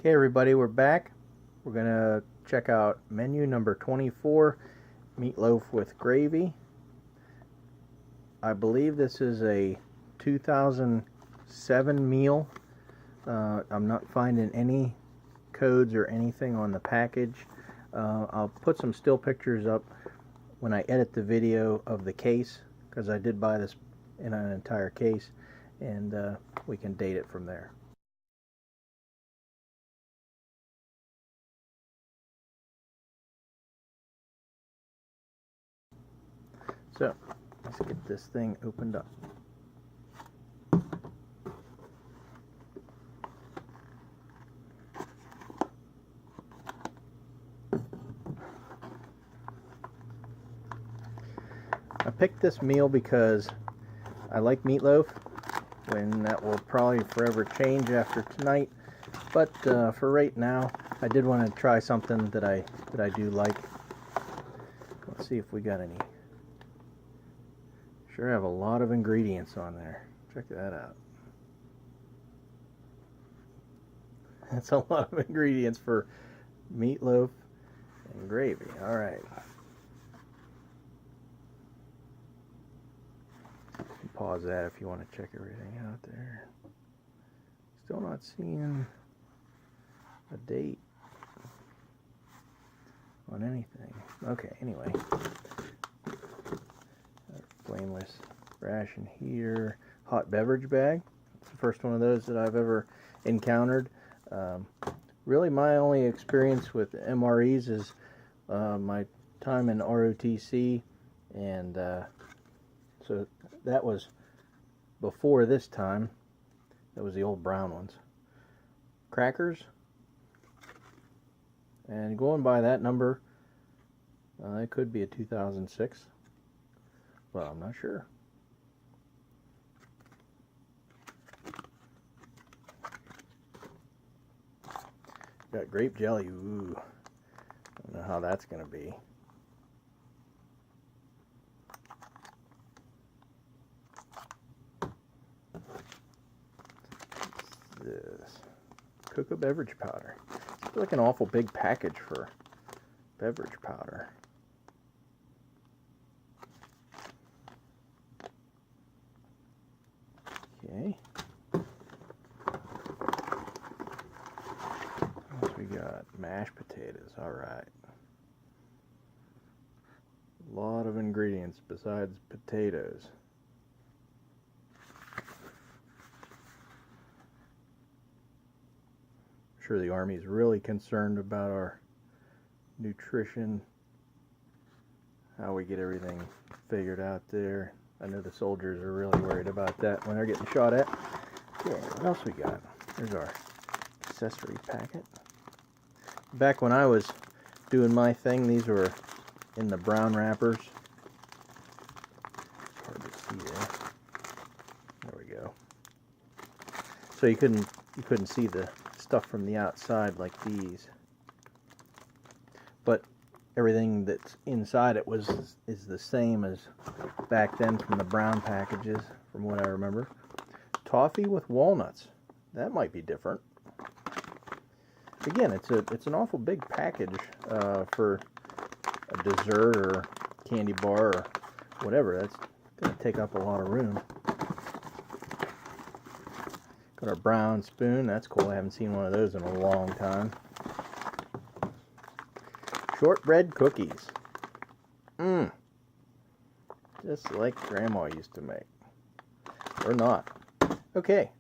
Okay, everybody, we're back. We're going to check out menu number 24, meatloaf with gravy. I believe this is a 2007 meal. I'm not finding any codes or anything on the package. I'll put some still pictures up when I edit the video of the case, because I did buy this in an entire case, and we can date it from there. So, let's get this thing opened up. I picked this meal because I like meatloaf, and that will probably forever change after tonight. But for right now, I did want to try something that I do like. Let's see if we got any. Sure have a lot of ingredients on there. Check that out. That's a lot of ingredients for meatloaf and gravy. All right. Pause that if you want to check everything out there. Still not seeing a date on anything. Okay, anyway. Flameless ration heater, hot beverage bag. It's the first one of those that I've ever encountered. Really, my only experience with MREs is my time in ROTC, and so that was before this time. That was the old brown ones. Crackers, and going by that number, it could be a 2006. Well, I'm not sure. Got grape jelly. Ooh. I don't know how that's going to be. What's this? Cocoa beverage powder. It's like an awful big package for beverage powder. Okay. What we got? Mashed potatoes. All right. A lot of ingredients besides potatoes. I'm sure the Army's really concerned about our nutrition, how we get everything figured out there. I know the soldiers are really worried about that when they're getting shot at. Yeah, what else we got? There's our accessory packet. Back when I was doing my thing, these were in the brown wrappers. Hard to see there. There we go. So you couldn't see the stuff from the outside like these. But everything that's inside it is the same as back then from the brown packages, from what I remember. Toffee with walnuts. That might be different. Again, it's an awful big package for a dessert or candy bar or whatever. That's going to take up a lot of room. Got our brown spoon. That's cool. I haven't seen one of those in a long time. Shortbread cookies. Just like Grandma used to make. Or not. Okay.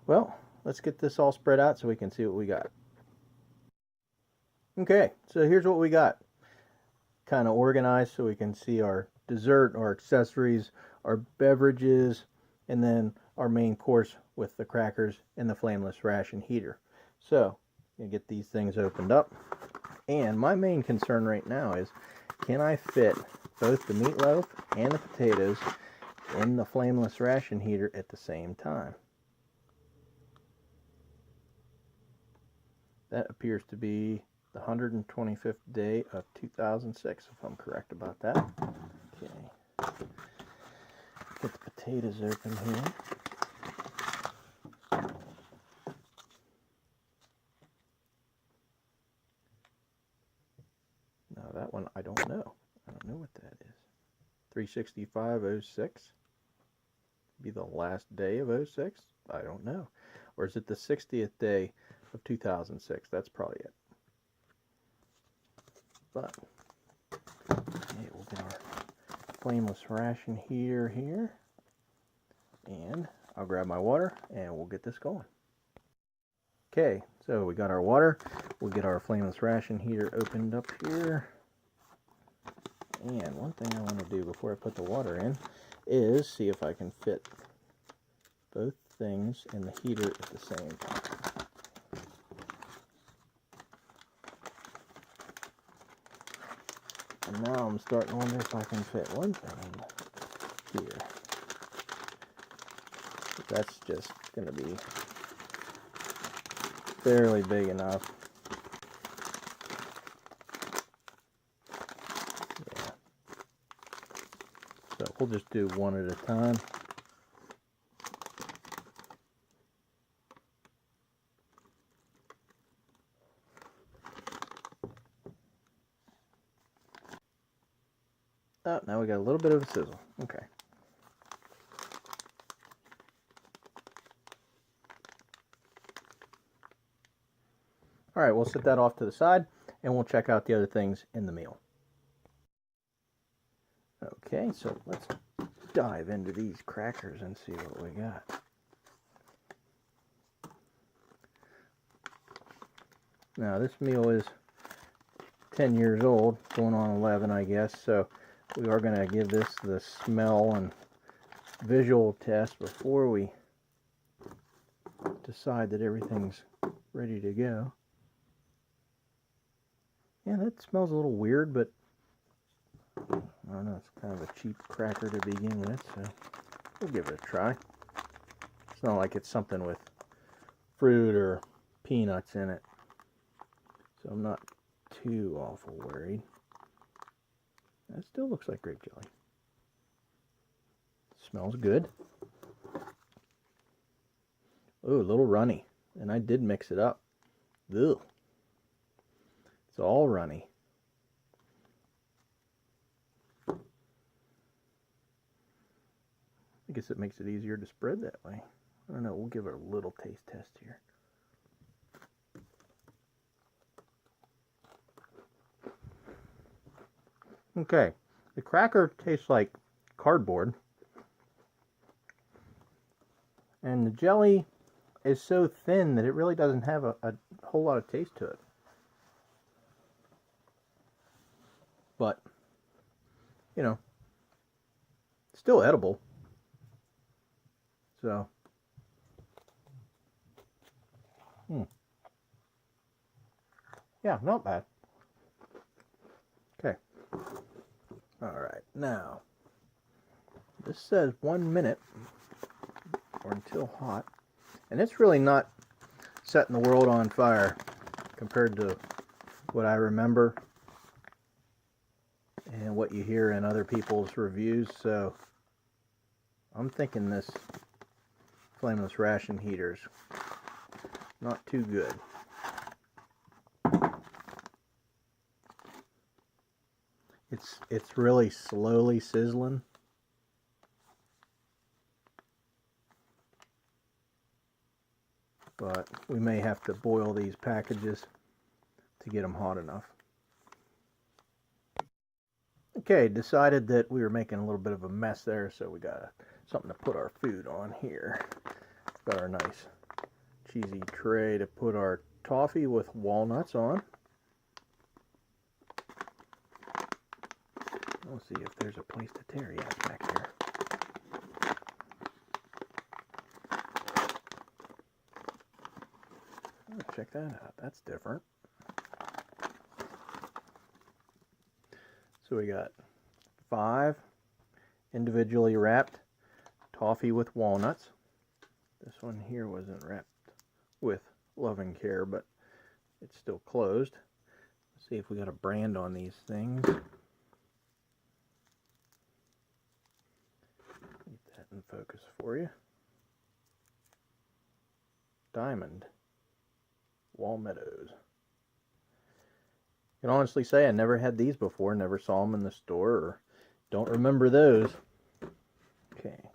Well, let's get this all spread out so we can see what we got. Okay, so here's what we got. Kind of organized so we can see our dessert, our accessories, our beverages, and then our main course with the crackers and the flameless ration heater. So, I'm going to get these things opened up. And my main concern right now is, can I fit both the meatloaf and the potatoes in the flameless ration heater at the same time? That appears to be the 125th day of 2006, if I'm correct about that. Okay. Get the potatoes open here. 365.06. Be the last day of 06? I don't know. Or is it the 60th day of 2006? That's probably it. But okay, we'll get our flameless ration heater here. And I'll grab my water and we'll get this going. Okay, so we got our water. We'll get our flameless ration heater opened up here. And one thing I want to do before I put the water in is see if I can fit both things in the heater at the same time. And now I'm starting to wonder if I can fit one thing here. That's just going to be fairly big enough. Yeah. So we'll just do one at a time. Oh, now we got a little bit of a sizzle. Okay. All right, we'll set that off to the side and we'll check out the other things in the meal. Okay, so let's dive into these crackers and see what we got. Now this meal is 10 years old, going on 11 I guess, so we are going to give this the smell and visual test before we decide that everything's ready to go. Yeah, that smells a little weird, but I don't know, it's kind of a cheap cracker to begin with, so we'll give it a try. It's not like it's something with fruit or peanuts in it, so I'm not too awful worried. That still looks like grape jelly. Smells good. Ooh, a little runny, and I did mix it up. Ugh. It's all runny. I guess it makes it easier to spread that way. I don't know, we'll give it a little taste test here. Okay, the cracker tastes like cardboard. And the jelly is so thin that it really doesn't have a whole lot of taste to it. But, you know, still edible. So, yeah, not bad. Okay. Alright, now, this says 1 minute or until hot. And it's really not setting the world on fire compared to what I remember and what you hear in other people's reviews, so I'm thinking this flameless ration heater's not too good. It's really slowly sizzling. But we may have to boil these packages to get them hot enough. Okay, decided that we were making a little bit of a mess there, so we got something to put our food on here. Got our nice cheesy tray to put our toffee with walnuts on. We'll see if there's a place to tear. Yeah, it's back here. Oh, check that out. That's different. So we got 5 individually wrapped toffee with walnuts. This one here wasn't wrapped with loving care, but it's still closed. Let's see if we got a brand on these things. Get that in focus for you. Diamond Walmeadows. I can honestly say I never had these before, never saw them in the store or Don't remember those. Okay,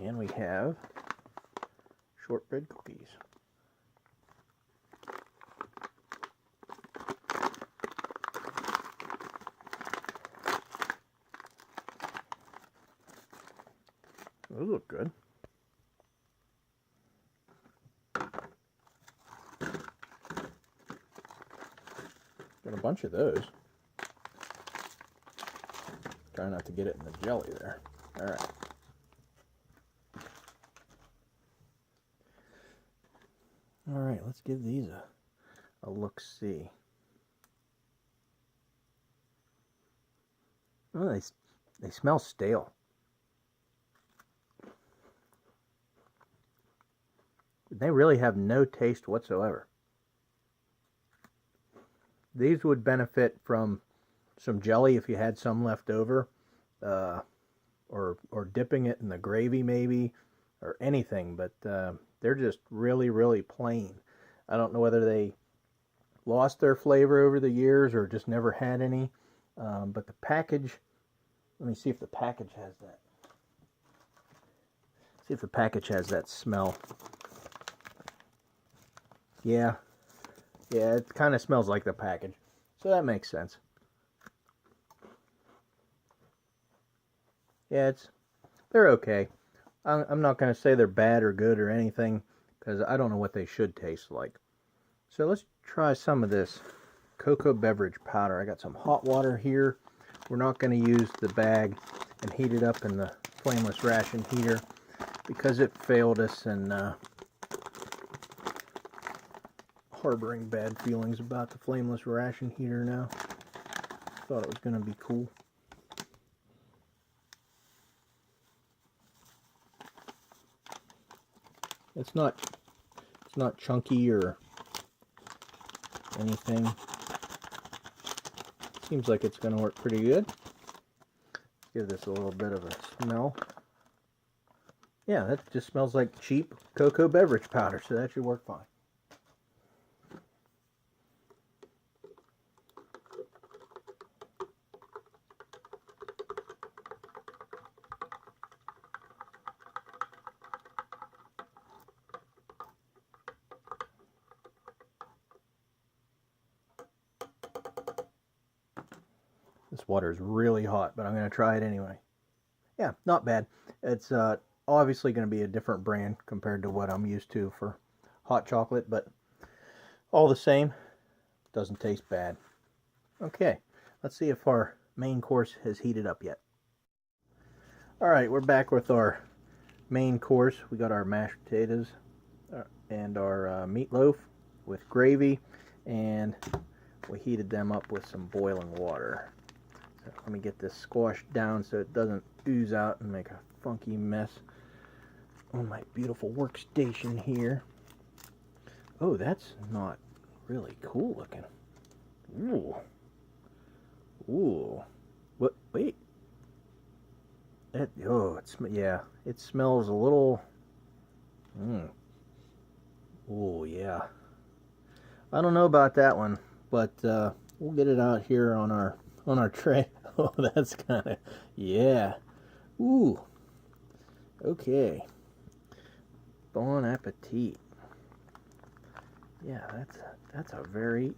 and we have shortbread cookies. Those look good. Got a bunch of those. Try not to get it in the jelly there. All right. All right, let's give these a look-see. Oh, they smell stale. They really have no taste whatsoever. These would benefit from some jelly if you had some left over, or dipping it in the gravy maybe, or anything, but they're just really, really plain. I don't know whether they lost their flavor over the years or just never had any, but the package, let me see if the package has that. See if the package has that smell. Yeah, it kind of smells like the package, so that makes sense. Yeah, they're okay. I'm not going to say they're bad or good or anything, because I don't know what they should taste like. So let's try some of this cocoa beverage powder. I got some hot water here. We're not going to use the bag and heat it up in the flameless ration heater because it failed us, and harboring bad feelings about the flameless ration heater now. Thought it was going to be cool. It's not chunky or anything. Seems like it's going to work pretty good. Let's give this a little bit of a smell. Yeah, that just smells like cheap cocoa beverage powder, so that should work fine. This water is really hot, but I'm going to try it anyway. Yeah, not bad. It's obviously going to be a different brand compared to what I'm used to for hot chocolate, but all the same, doesn't taste bad. Okay, let's see if our main course has heated up yet. All right, we're back with our main course. We got our mashed potatoes and our meatloaf with gravy, and we heated them up with some boiling water. So let me get this squashed down so it doesn't ooze out and make a funky mess on my beautiful workstation here. Oh, that's not really cool looking. Ooh. Ooh. What? Wait. Yeah. It smells a little. Ooh, yeah. I don't know about that one, but we'll get it out here on our tray. Oh, that's kind of, yeah. Ooh. Okay. Bon appetit. Yeah, that's a very,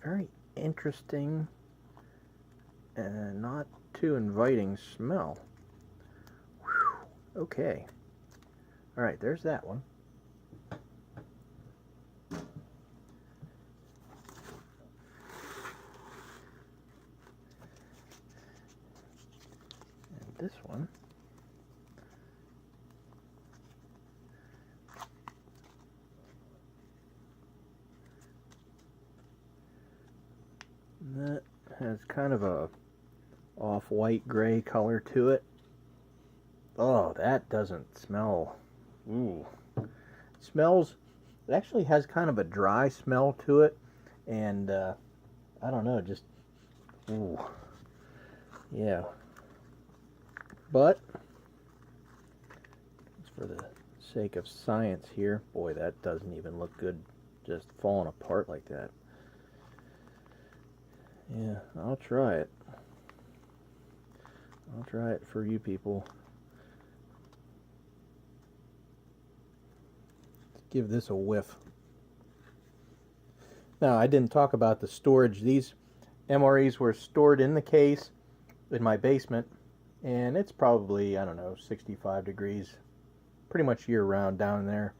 very interesting and not too inviting smell. Whew. Okay. All right, there's that one. This one. That has kind of a off-white gray color to it. Oh, that doesn't smell. Ooh. It actually has kind of a dry smell to it, and I don't know, just ooh. Yeah. But just for the sake of science here, boy, that doesn't even look good just falling apart like that. Yeah, I'll try it. try it for you people. Give this a whiff. Now, I didn't talk about the storage. These MREs were stored in the case in my basement, and it's probably, I don't know, 65 degrees pretty much year round down there.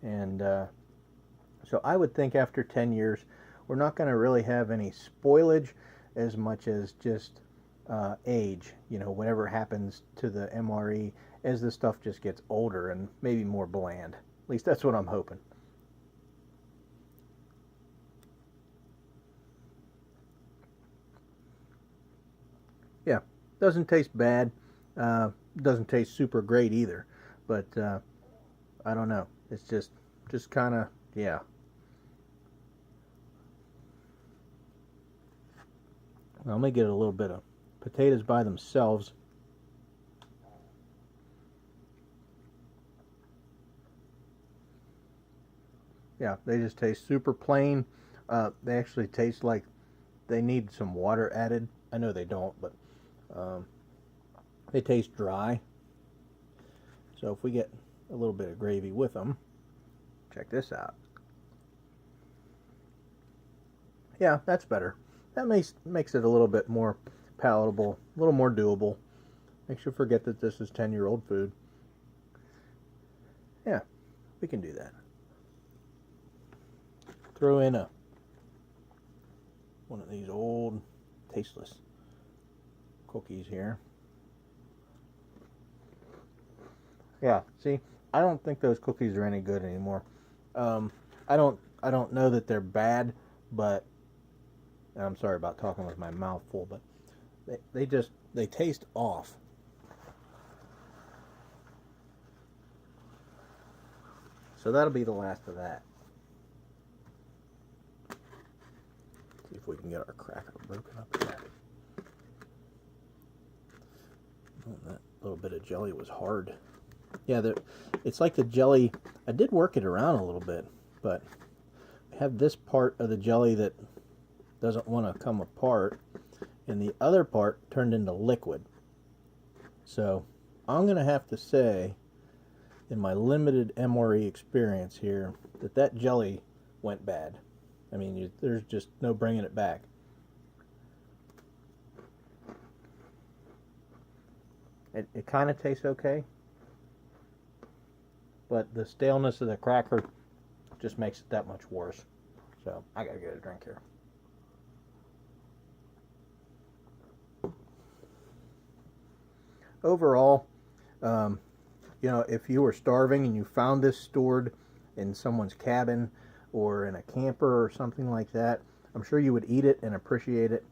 And so I would think after 10 years we're not going to really have any spoilage as much as just age, you know, whatever happens to the MRE as the stuff just gets older and maybe more bland. At least that's what I'm hoping. Yeah, doesn't taste bad. Doesn't taste super great either, but I don't know. It's just kind of, yeah. Well, let me get a little bit of potatoes by themselves. Yeah, they just taste super plain. They actually taste like they need some water added. I know they don't, but they taste dry. So if we get a little bit of gravy with them, check this out. Yeah, that's better. That makes it a little bit more palatable, a little more doable. Makes you forget that this is 10-year-old food. Yeah, we can do that. Throw in one of these old tasteless cookies here. Yeah, see, I don't think those cookies are any good anymore. I don't know that they're bad, but I'm sorry about talking with my mouth full, but they taste off. So that'll be the last of that. See if we can get our cracker broken up here. Oh, that little bit of jelly was hard. Yeah, it's like the jelly. I did work it around a little bit, but I have this part of the jelly that doesn't want to come apart, and the other part turned into liquid. So I'm going to have to say, in my limited MRE experience here, that jelly went bad. I mean, there's just no bringing it back. It kind of tastes okay, but the staleness of the cracker just makes it that much worse. So I gotta get a drink here. Overall, you know, if you were starving and you found this stored in someone's cabin or in a camper or something like that, I'm sure you would eat it and appreciate it.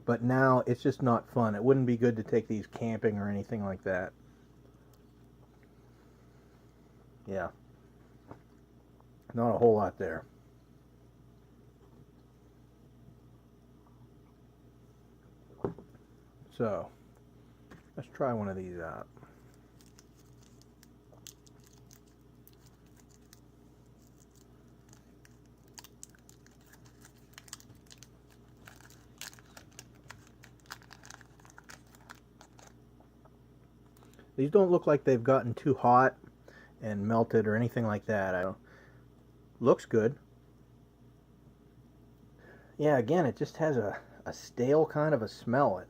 But now it's just not fun. It wouldn't be good to take these camping or anything like that. Yeah. Not a whole lot there. So, let's try one of these out. These don't look like they've gotten too hot and melted or anything like that. Looks good. Yeah, again, it just has a stale kind of a smell.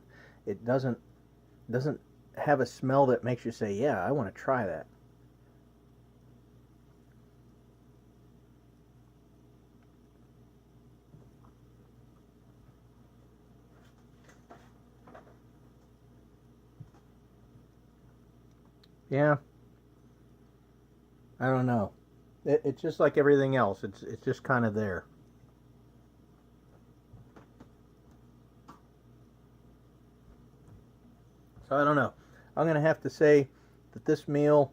It doesn't have a smell that makes you say, yeah, I want to try that. Yeah, I don't know. It's just like everything else. It's just kind of there. So I don't know. I'm going to have to say that this meal,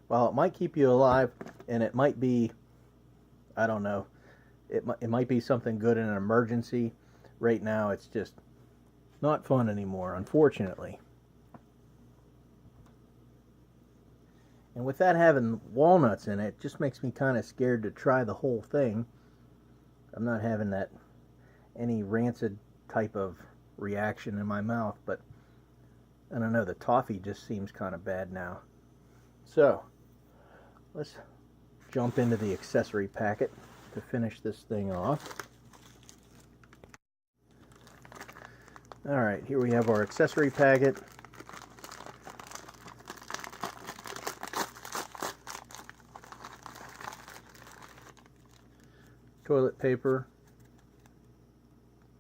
while it might keep you alive, and it might be, I don't know, it might be something good in an emergency. Right now, it's just not fun anymore, unfortunately. And with that having walnuts in it, it just makes me kind of scared to try the whole thing. I'm not having any rancid type of reaction in my mouth, but And I know the toffee just seems kind of bad now. So let's jump into the accessory packet to finish this thing off. Alright, here we have our accessory packet. Toilet paper,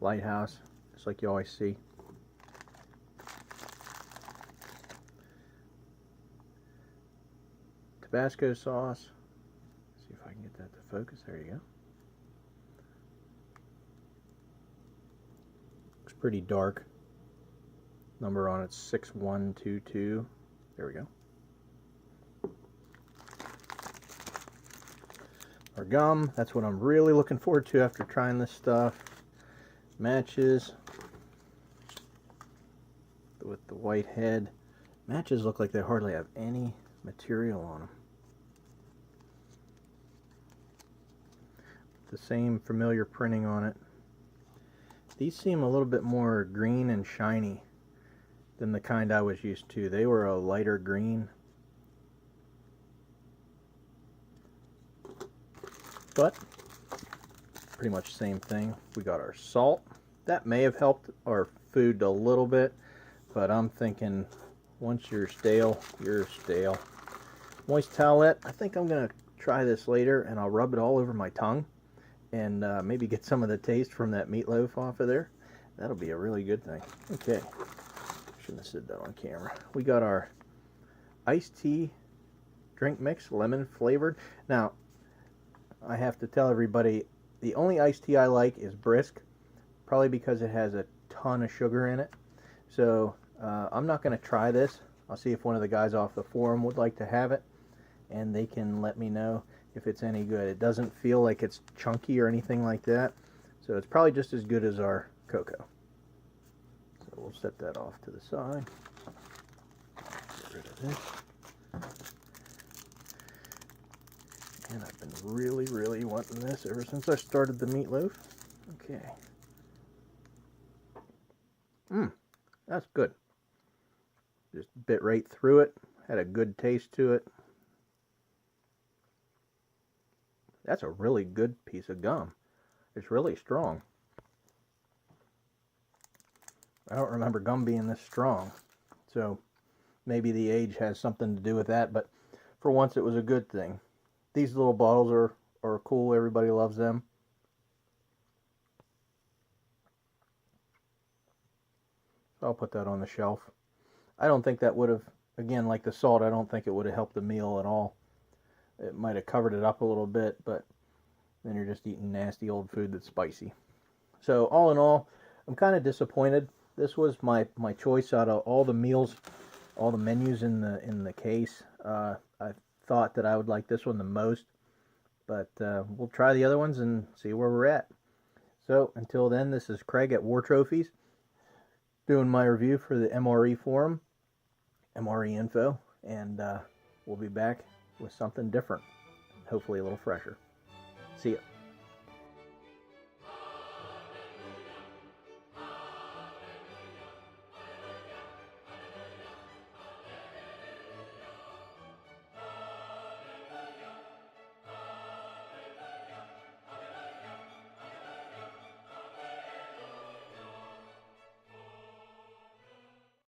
lighthouse, just like you always see. Tabasco sauce. Let's see if I can get that to focus. There you go. Looks pretty dark. Number on it's 6122. There we go. Our gum, that's what I'm really looking forward to after trying this stuff. Matches with the white head. Matches look like they hardly have any material on them. The same familiar printing on it. These seem a little bit more green and shiny than the kind I was used to. They were a lighter green. But pretty much the same thing. We got our salt. That may have helped our food a little bit, but I'm thinking once you're stale, you're stale. Moist towelette. I think I'm going to try this later, and I'll rub it all over my tongue and maybe get some of the taste from that meatloaf off of there. That'll be a really good thing. Okay. Shouldn't have said that on camera. We got our iced tea drink mix, lemon flavored. Now, I have to tell everybody, the only iced tea I like is Brisk, probably because it has a ton of sugar in it. So I'm not going to try this. I'll see if one of the guys off the forum would like to have it, and they can let me know if it's any good. It doesn't feel like it's chunky or anything like that, so it's probably just as good as our cocoa. So we'll set that off to the side. Get rid of this. And I've been really wanting this ever since I started the meatloaf. Okay. That's good. Just bit right through it. Had a good taste to it. That's a really good piece of gum. It's really strong. I don't remember gum being this strong. So maybe the age has something to do with that, but for once it was a good thing. These little bottles are cool. Everybody loves them. So I'll put that on the shelf. I don't think that would have, again, like the salt, I don't think it would have helped the meal at all. It might have covered it up a little bit, but then you're just eating nasty old food that's spicy. So all in all, I'm kind of disappointed. This was my choice out of all the meals, all the menus in the case. I thought that I would like this one the most, but we'll try the other ones and see where we're at. So until then, this is Craig at War Trophies doing my review for the MRE forum, MRE info, and we'll be back with something different, hopefully a little fresher. See ya.